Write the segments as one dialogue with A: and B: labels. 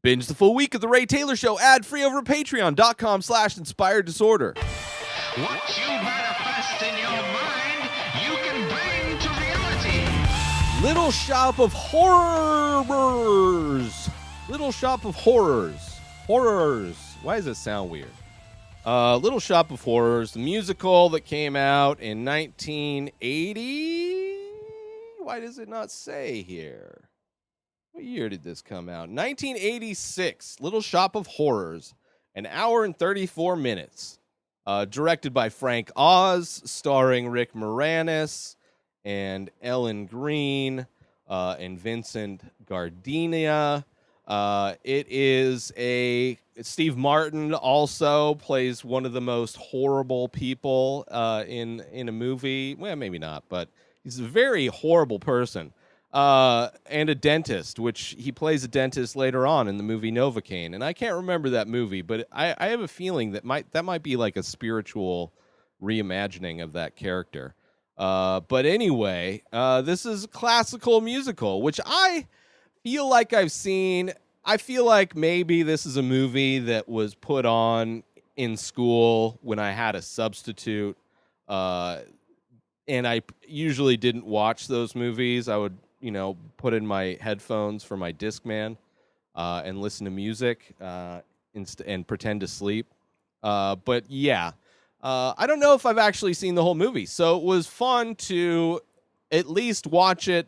A: Binge the full week of The Ray Taylor Show ad-free over at patreon.com/inspired disorder.
B: What you manifest in your mind, you can bring to reality.
A: Little Shop of Horrors. Little Shop of Horrors. Horrors. Why does it sound weird? Little Shop of Horrors, the musical that came out in 1980. Why does it not say here? What year did this come out? 1986. Little Shop of Horrors. An hour and 34 minutes. Directed by Frank Oz, starring Rick Moranis and Ellen Green and Vincent Gardenia. It is Steve Martin also plays one of the most horrible people in a movie. Well, maybe not, but he's a very horrible person. And a dentist, which he plays a dentist later on in the movie Novocaine. And I can't remember that movie, but I have a feeling that might be like a spiritual reimagining of that character. But anyway, this is a classical musical, which I feel like I've seen. I feel like maybe this is a movie that was put on in school when I had a substitute. And I usually didn't watch those movies. I would, put in my headphones for my Discman and listen to music and pretend to sleep. But yeah, I don't know if I've actually seen the whole movie. So it was fun to at least watch it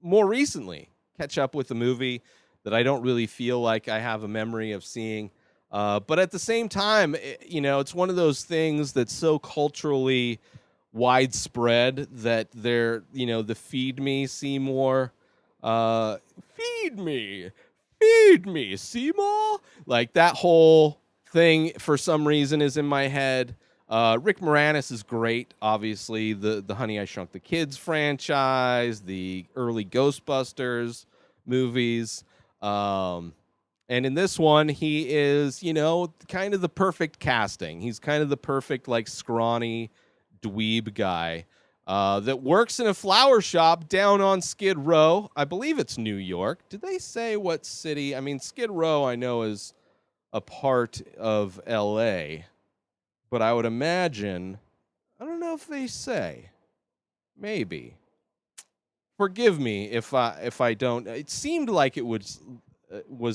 A: more recently, catch up with the movie that I don't really feel like I have a memory of seeing. But at the same time, it's one of those things that's so culturally widespread that they're, the Feed Me Seymour, feed me Seymour, like that whole thing for some reason is in my head. Rick Moranis is great, obviously, the Honey, I Shrunk the Kids franchise, the early Ghostbusters movies, and in this one, he is, kind of the perfect casting. He's kind of the perfect, like, scrawny dweeb guy that works in a flower shop down on Skid Row. I believe it's New York. Did they say what city? I mean, Skid Row I know is a part of L.A., but I would imagine, I don't know if they say. Maybe. Forgive me if I don't. It seemed like it was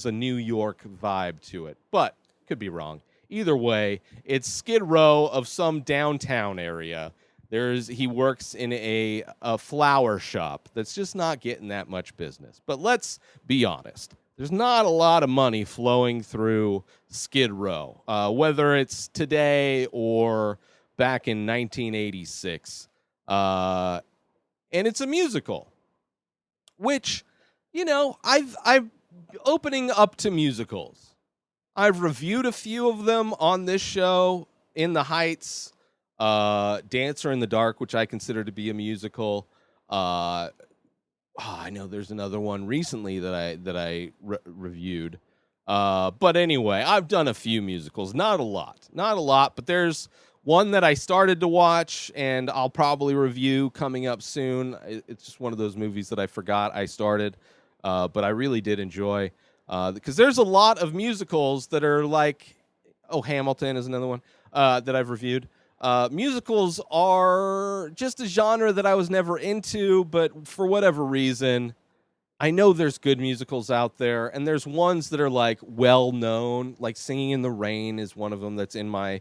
A: a New York vibe to it, but could be wrong. Either way, it's Skid Row of some downtown area. He works in a flower shop that's just not getting that much business. But let's be honest. There's not a lot of money flowing through Skid Row, whether it's today or back in 1986. And it's a musical, which, I've opening up to musicals. I've reviewed a few of them on this show, In the Heights, Dancer in the Dark, which I consider to be a musical. I know there's another one recently that I reviewed. But anyway, I've done a few musicals, not a lot, but there's one that I started to watch and I'll probably review coming up soon. It's just one of those movies that I forgot I started, but I really did enjoy. Because there's a lot of musicals that are like, Hamilton is another one that I've reviewed. Musicals are just a genre that I was never into, but for whatever reason, I know there's good musicals out there, and there's ones that are like well known, like Singing in the Rain is one of them that's in my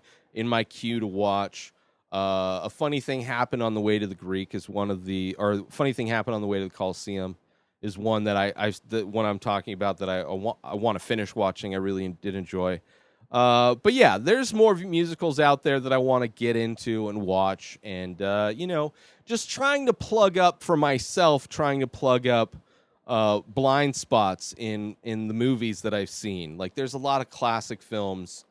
A: queue to watch. A Funny Thing Happened on the Way to the Greek is one of or Funny Thing Happened on the Way to the Coliseum is one that the one I'm talking about that I want to finish watching. I really did enjoy. But yeah, there's more musicals out there that I want to get into and watch, and just trying to plug up for myself, blind spots in the movies that I've seen. Like there's a lot of classic films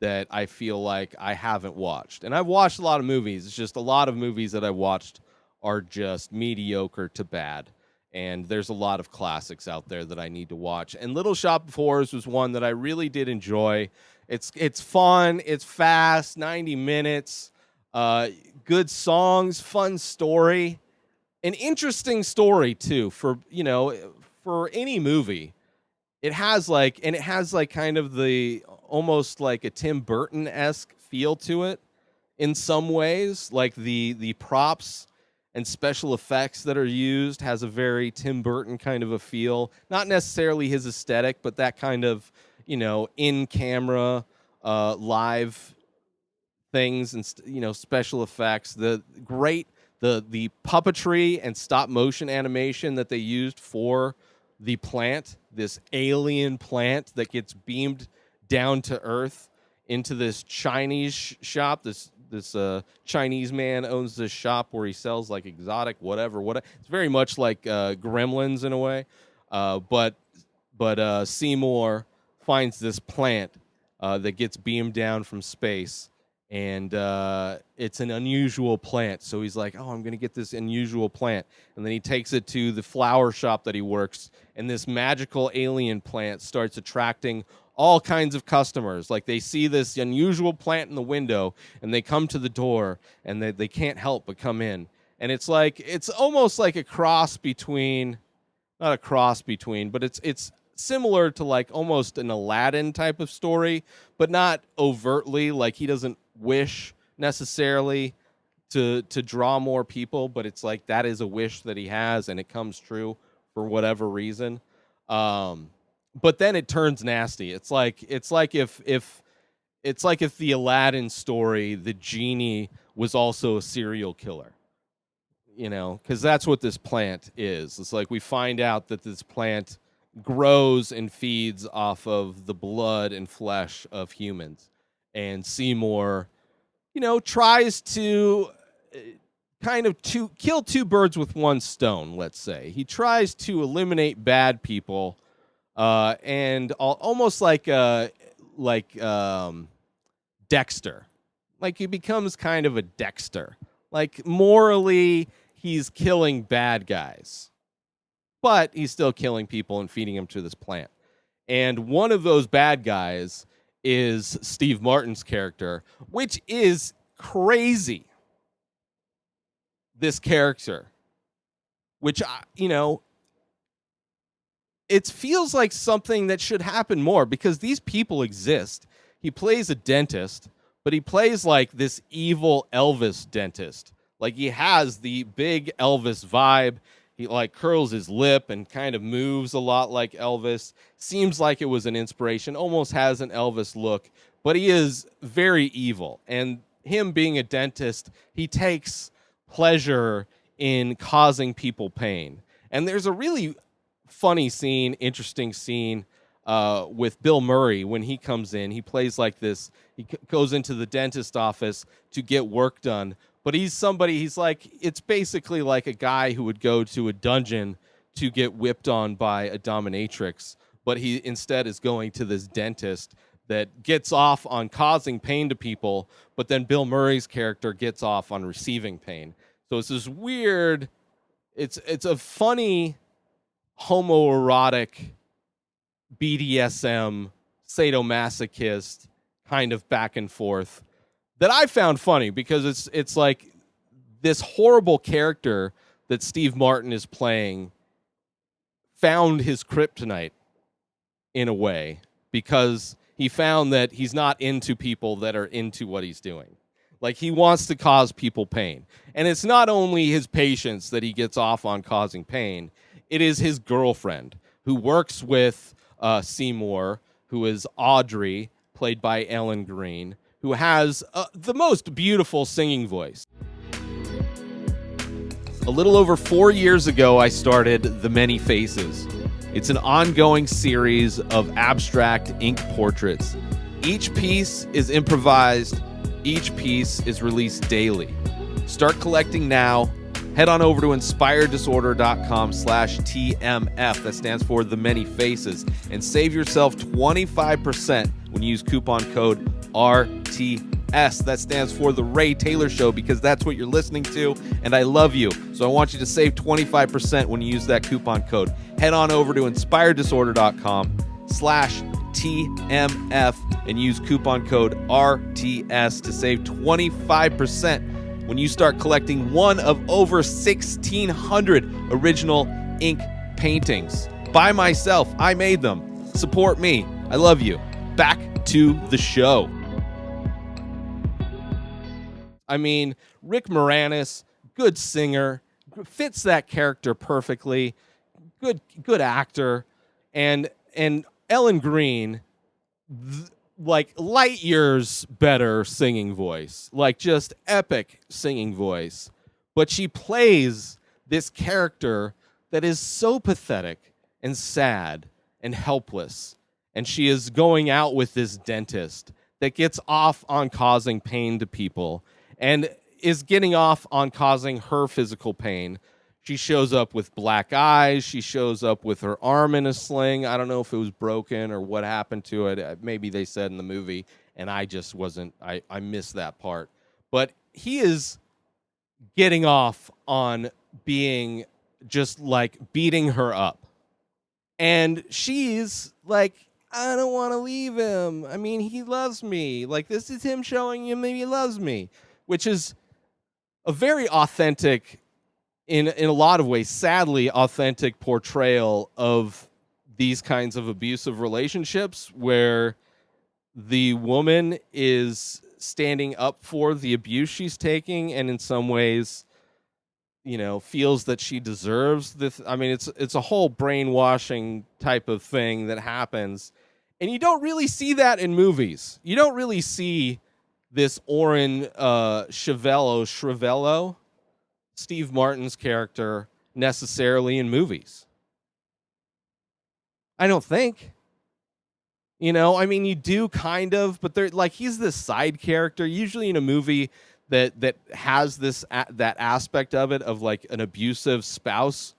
A: that I feel like I haven't watched, and I've watched a lot of movies. It's just a lot of movies that I watched are just mediocre to bad. And there's a lot of classics out there that I need to watch. And Little Shop of Horrors was one that I really did enjoy. It's fun. It's fast. 90 minutes. Good songs. Fun story. An interesting story too for any movie. it has like kind of the almost like a Tim Burton-esque feel to it in some ways. Like the props and special effects that are used has a very Tim Burton kind of a feel. Not necessarily his aesthetic, but that kind of, in camera, live things and special effects. The puppetry and stop motion animation that they used for the plant, this alien plant that gets beamed down to Earth into this Chinese shop. This Chinese man owns this shop where he sells like exotic whatever. It's very much like Gremlins in a way, but Seymour finds this plant that gets beamed down from space, and it's an unusual plant. So he's like, "Oh, I'm going to get this unusual plant," and then he takes it to the flower shop that he works, and this magical alien plant starts attracting all kinds of customers. Like, they see this unusual plant in the window, and they come to the door, and they can't help but come in. And it's almost like a cross between, not a cross between, but it's similar to like almost an Aladdin type of story, but not overtly. Like, he doesn't wish necessarily to draw more people, but it's like that is a wish that he has, and it comes true for whatever reason. But then it turns nasty. It's like if the Aladdin story, the genie was also a serial killer, because that's what this plant is. It's like we find out that this plant grows and feeds off of the blood and flesh of humans, and Seymour, tries to to kill two birds with one stone. Let's say he tries to eliminate bad people. And almost like Dexter, like he becomes kind of a Dexter. Like, morally, he's killing bad guys, but he's still killing people and feeding them to this plant. And one of those bad guys is Steve Martin's character, which is crazy. This character, which it feels like something that should happen more, because these people exist. He plays a dentist, but he plays like this evil Elvis dentist. Like, he has the big Elvis vibe. He like curls his lip and kind of moves a lot like Elvis. Seems like it was an inspiration, almost has an Elvis look, but he is very evil. And him being a dentist, he takes pleasure in causing people pain. And there's a really funny scene, interesting scene with Bill Murray when he comes in. He plays like this. He goes into the dentist office to get work done, but he's like, it's basically like a guy who would go to a dungeon to get whipped on by a dominatrix, but he instead is going to this dentist that gets off on causing pain to people, but then Bill Murray's character gets off on receiving pain. So it's this weird, it's a funny homoerotic BDSM sadomasochist kind of back and forth that I found funny, because it's like this horrible character that Steve Martin is playing found his kryptonite in a way, because he found that he's not into people that are into what he's doing. Like, he wants to cause people pain. And it's not only his patients that he gets off on causing pain. It is his girlfriend, who works with Seymour, who is Audrey, played by Ellen Greene, who has the most beautiful singing voice. A little over 4 years ago, I started The Many Faces. It's an ongoing series of abstract ink portraits. Each piece is improvised. Each piece is released daily. Start collecting now. Head on over to inspireddisorder.com/TMF. That stands for The Many Faces. And save yourself 25% when you use coupon code RTS. That stands for The Ray Taylor Show, because that's what you're listening to, and I love you. So I want you to save 25% when you use that coupon code. Head on over to inspireddisorder.com/TMF and use coupon code RTS to save 25% when you start collecting one of over 1,600 original ink paintings. By myself, I made them. Support me. I love you. Back to the show. I mean, Rick Moranis, good singer, fits that character perfectly. Good actor, and Ellen Greene, like light years better singing voice, like just epic singing voice. But she plays this character that is so pathetic and sad and helpless. And she is going out with this dentist that gets off on causing pain to people and is getting off on causing her physical pain. She shows up with black eyes. She shows up with her arm in a sling. I don't know if it was broken or what happened to it. Maybe they said in the movie, and I just wasn't, I missed that part. But he is getting off on being just like beating her up. And she's like, I don't want to leave him. I mean, he loves me. Like, this is him showing him that he loves me, which is a very authentic, in a lot of ways, sadly authentic portrayal of these kinds of abusive relationships where the woman is standing up for the abuse she's taking and in some ways, feels that she deserves this. I mean, it's a whole brainwashing type of thing that happens. And you don't really see that in movies. You don't really see this Oren Shrivello, Steve Martin's character, necessarily in movies. I don't think. I mean, you do kind of, but they're like, he's this side character, usually in a movie that has this that aspect of it, of like an abusive spouse.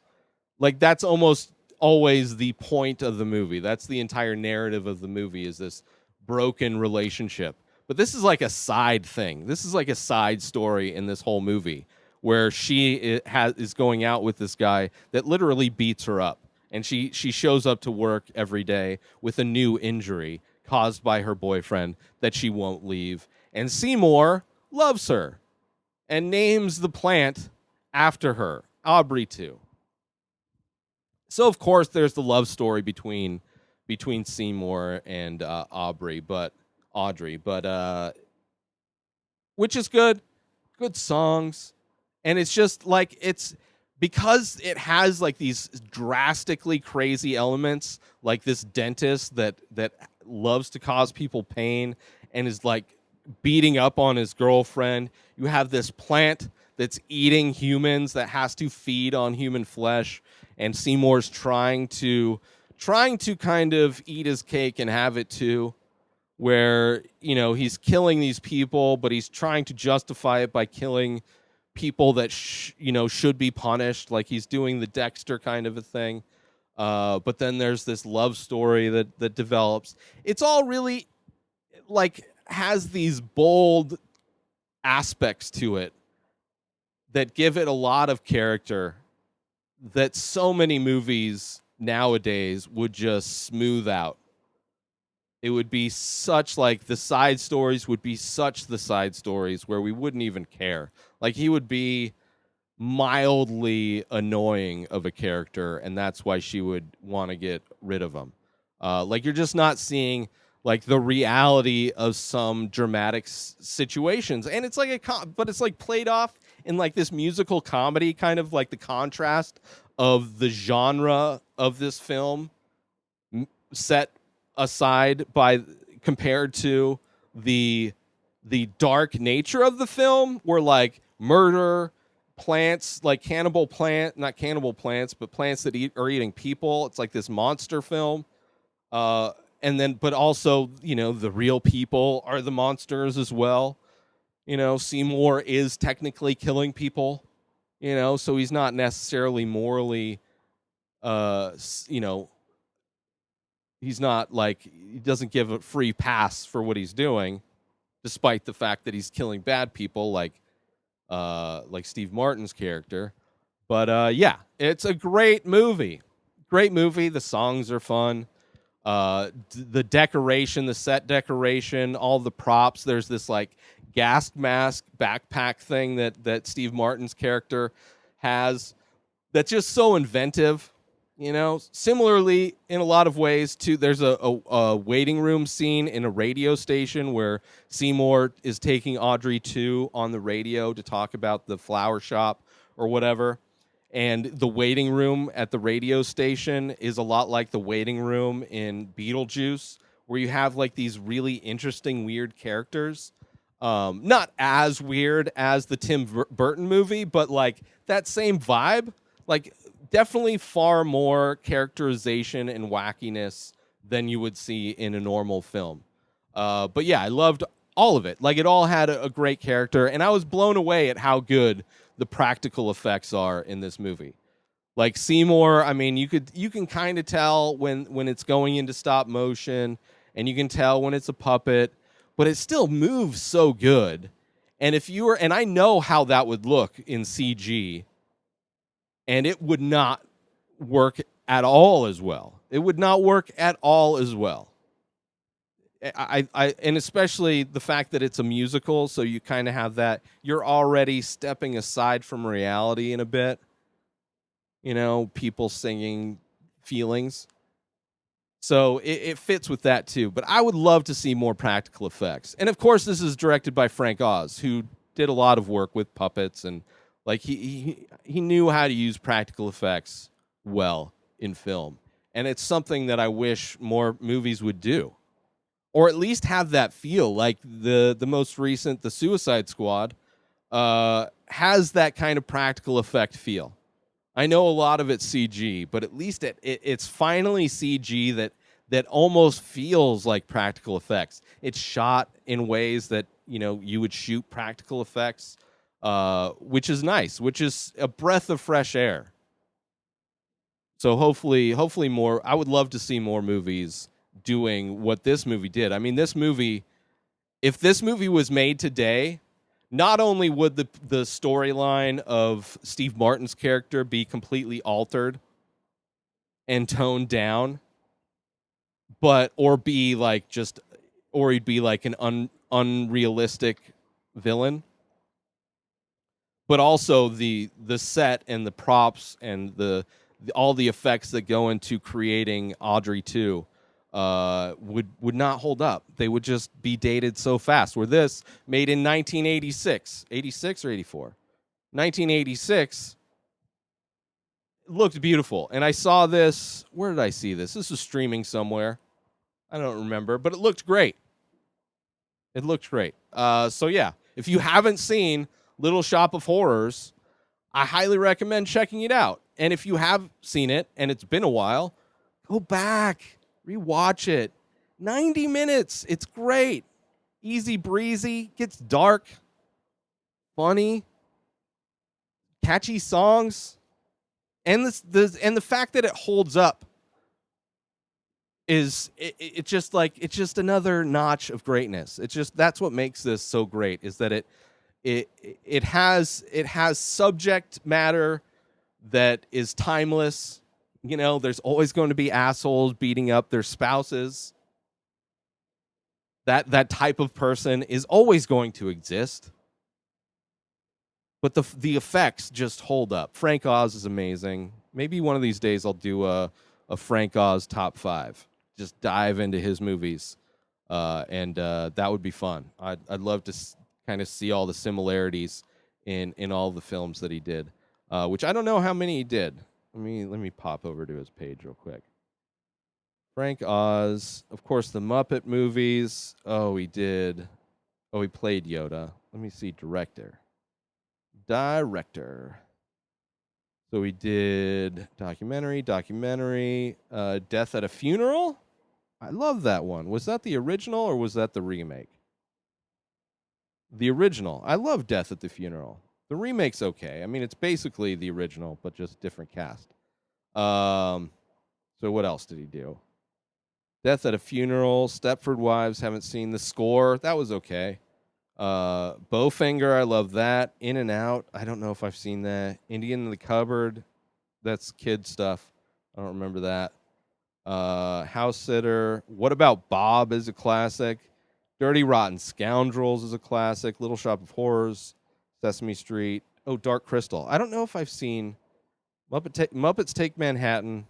A: Like, that's almost always the point of the movie. That's the entire narrative of the movie, is this broken relationship. But this is like a side thing. This is like a side story in this whole movie where she is going out with this guy that literally beats her up. And she shows up to work every day with a new injury caused by her boyfriend that she won't leave. And Seymour loves her and names the plant after her, Aubrey too. So, of course, there's the love story between Seymour and Audrey, but which is good songs, and it's just like, it's because it has like these drastically crazy elements, like this dentist that loves to cause people pain and is like beating up on his girlfriend. You have this plant that's eating humans, that has to feed on human flesh, and Seymour's trying to kind of eat his cake and have it too, where, he's killing these people, but he's trying to justify it by killing people that should be punished, like he's doing the Dexter kind of a thing. But then there's this love story that develops. It's all really like has these bold aspects to it that give it a lot of character that so many movies nowadays would just smooth out. It would be such like the side stories would be such the side stories where we wouldn't even care. Like, he would be mildly annoying of a character, and that's why she would want to get rid of him. Like, you're just not seeing like the reality of some dramatic situations, and it's like but it's like played off in like this musical comedy, kind of like the contrast of the genre of this film set aside by compared to the dark nature of the film, where like murder, plants, like not cannibal plants, but plants that are eating people. It's like this monster film. And then, but also, the real people are the monsters as well. Seymour is technically killing people, so he's not necessarily morally, he's not like, he doesn't give a free pass for what he's doing, despite the fact that he's killing bad people like Steve Martin's character. But yeah, it's a great movie. The songs are fun. The decoration, the set decoration, all the props. There's this like gas mask backpack thing that Steve Martin's character has that's just so inventive. You know, similarly, in a lot of ways, too, there's a waiting room scene in a radio station where Seymour is taking Audrey 2 on the radio to talk about the flower shop or whatever. And the waiting room at the radio station is a lot like the waiting room in Beetlejuice, where you have like these really interesting, weird characters. Not as weird as the Tim Burton movie, but like that same vibe. Like, definitely far more characterization and wackiness than you would see in a normal film. But yeah, I loved all of it. Like, it all had a great character, and I was blown away at how good the practical effects are in this movie. Like Seymour, I mean, you can kind of tell when it's going into stop motion, and you can tell when it's a puppet, but it still moves so good. And if you were, and I know how that would look in CG, and it would not work at all as well. It would not work at all as well. And especially the fact that it's a musical, so you kind of have that. You're already stepping aside from reality in a bit. You know, people singing feelings. So it fits with that too. But I would love to see more practical effects. And of course, this is directed by Frank Oz, who did a lot of work with puppets, and like he knew how to use practical effects well in film. And it's something that I wish more movies would do, or at least have that feel. Like the most recent, The Suicide Squad, has that kind of practical effect feel. I know a lot of it's CG, but at least it's finally CG that almost feels like practical effects. It's shot in ways that, you know, you would shoot practical effects, which is nice, which is a breath of fresh air. So hopefully more. I would love to see more movies doing what this movie did. I mean, this movie, if this movie was made today, not only would the storyline of Steve Martin's character be completely altered and toned down, or he'd be like an unrealistic villain, but also the set and the props and all the effects that go into creating Audrey 2 would not hold up. They would just be dated so fast. Where this, made in 1986, 86 or 84? 1986, looked beautiful. And I saw this, where did I see this? This was streaming somewhere. I don't remember, but it looked great. It looked great. So yeah, if you haven't seen Little Shop of Horrors, I highly recommend checking it out. And if you have seen it and it's been a while, go back, rewatch it. 90 minutes. It's great. Easy breezy. Gets dark. Funny. Catchy songs. And the fact that it holds up is it's just another notch of greatness. It's just, that's what makes this so great, is that it has subject matter that is timeless. You know, there's always going to be assholes beating up their spouses. That type of person is always going to exist. But the effects just hold up. Frank Oz is amazing. Maybe one of these days I'll do a Frank Oz top 5. Just dive into his movies, and that would be fun. I'd love to kind of see all the similarities in all the films that he did, which I don't know how many he did. Let me pop over to his page real quick. Frank Oz, of course, the Muppet movies. Oh, he did. Oh, he played Yoda. Let me see. Director. So we did documentary, Death at a Funeral. I love that one. Was that the original or was that the remake? The original. I love Death at the Funeral. The remake's okay. I mean, it's basically the original, but just different cast. So what else did he do? Death at a Funeral, Stepford Wives, haven't seen. The Score, that was okay. Bowfinger, I love that. In and Out, I don't know if I've seen that. Indian in the Cupboard, that's kid stuff. I don't remember that. House Sitter. What About Bob is a classic. Dirty Rotten Scoundrels is a classic. Little Shop of Horrors, Sesame Street. Oh, Dark Crystal. I don't know if I've seen Muppets Take Manhattan.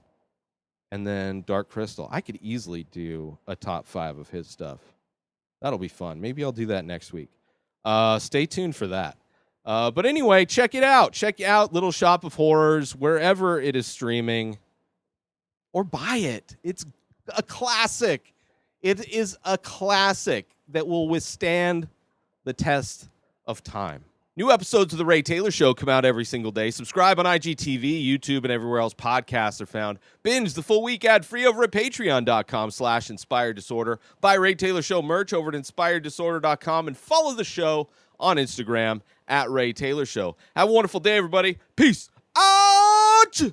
A: and then Dark Crystal. I could easily do a top 5 of his stuff. That'll be fun. Maybe I'll do that next week. Stay tuned for that. But anyway, check it out. Check out Little Shop of Horrors wherever it is streaming, or buy it. It's a classic. It is a classic that will withstand the test of time. New episodes of The Ray Taylor Show come out every single day. Subscribe on IGTV, YouTube, and everywhere else podcasts are found. Binge the full week ad-free over at patreon.com/Inspired Disorder. Buy Ray Taylor Show merch over at inspireddisorder.com and follow the show on Instagram at Ray Taylor Show. Have a wonderful day, everybody. Peace out!